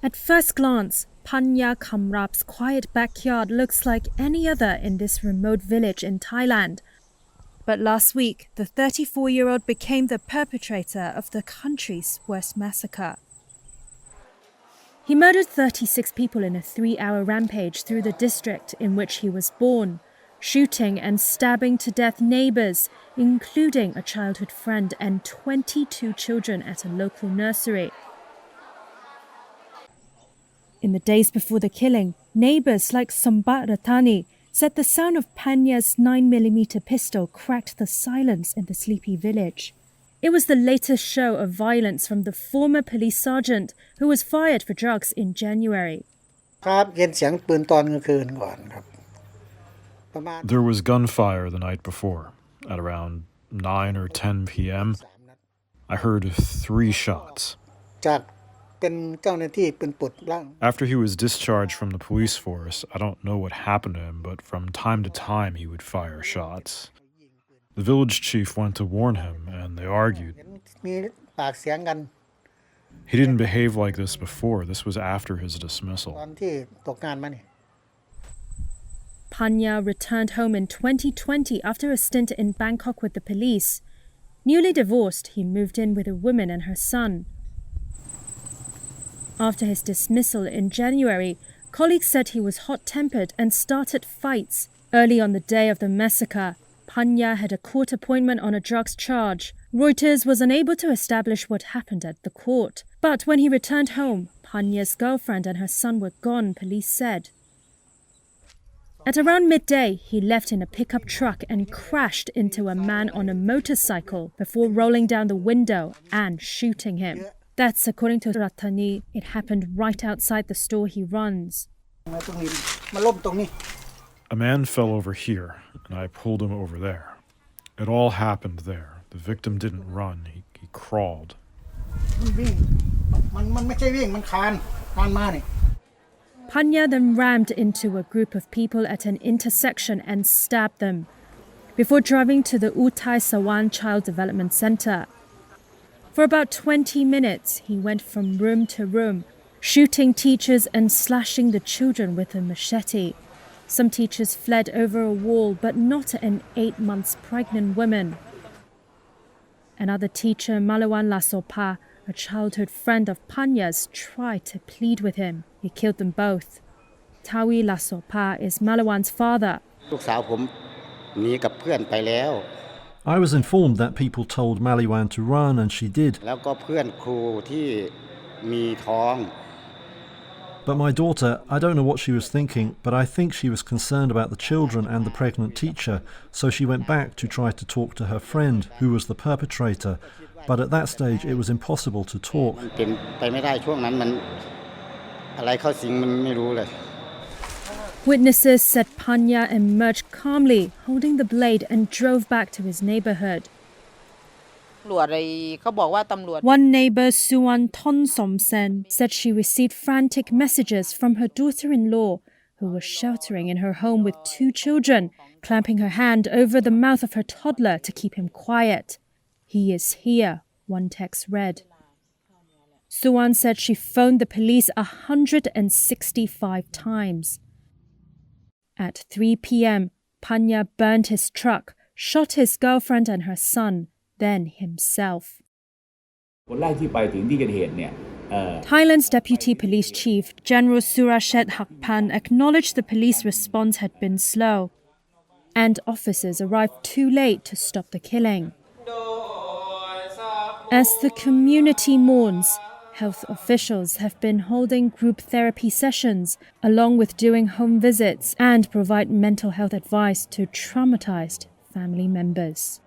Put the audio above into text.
At first glance, Panya Khamrap's quiet backyard looks like any other in this remote village in Thailand. But last week, the 34-year-old became the perpetrator of the country's worst massacre. He murdered 36 people in a 3-hour rampage through the district in which he was born, shooting and stabbing to death neighbours, including a childhood friend and 22 children at a local nursery. In the days before the killing, neighbours like Sombat Ratani said the sound of Panya's 9mm pistol cracked the silence in the sleepy village. It was the latest show of violence from the former police sergeant who was fired for drugs in January. There was gunfire the night before, at around 9 or 10 p.m. I heard 3 shots. After he was discharged from the police force, I don't know what happened to him, but from time to time he would fire shots. The village chief went to warn him, and they argued. He didn't behave like this before. This was after his dismissal. Panya returned home in 2020 after a stint in Bangkok with the police. Newly divorced, he moved in with a woman and her son. After his dismissal in January, colleagues said he was hot-tempered and started fights. Early on the day of the massacre, Panya had a court appointment on a drugs charge. Reuters was unable to establish what happened at the court. But when he returned home, Panya's girlfriend and her son were gone, police said. At around midday, he left in a pickup truck and crashed into a man on a motorcycle before rolling down the window and shooting him. That's according to Ratani. It happened right outside the store he runs. A man fell over here, and I pulled him over there. It all happened there. The victim didn't run, he crawled. Panya then rammed into a group of people at an intersection and stabbed them, before driving to the Uthai Sawan Child Development Center. For about 20 minutes, he went from room to room, shooting teachers and slashing the children with a machete. Some teachers fled over a wall, but not an 8 months pregnant woman. Another teacher, Malawan Lasopa, a childhood friend of Panya's, tried to plead with him. He killed them both. Tawi Lasopa is Malawan's father. I was informed that people told Maliwan to run, and she did. But my daughter, I don't know what she was thinking, but I think she was concerned about the children and the pregnant teacher, so she went back to try to talk to her friend, who was the perpetrator. But at that stage, it was impossible to talk. Witnesses said Panya emerged calmly, holding the blade, and drove back to his neighborhood. One neighbor, Suan Ton Somsen, said she received frantic messages from her daughter-in-law, who was sheltering in her home with 2 children, clamping her hand over the mouth of her toddler to keep him quiet. "He is here," one text read. Suan said she phoned the police 165 times. At 3 p.m., Panya burned his truck, shot his girlfriend and her son, then himself. Thailand's Deputy Police Chief, General Surashet Hakpan, acknowledged the police response had been slow, and officers arrived too late to stop the killing. As the community mourns, health officials have been holding group therapy sessions, along with doing home visits, and provide mental health advice to traumatized family members.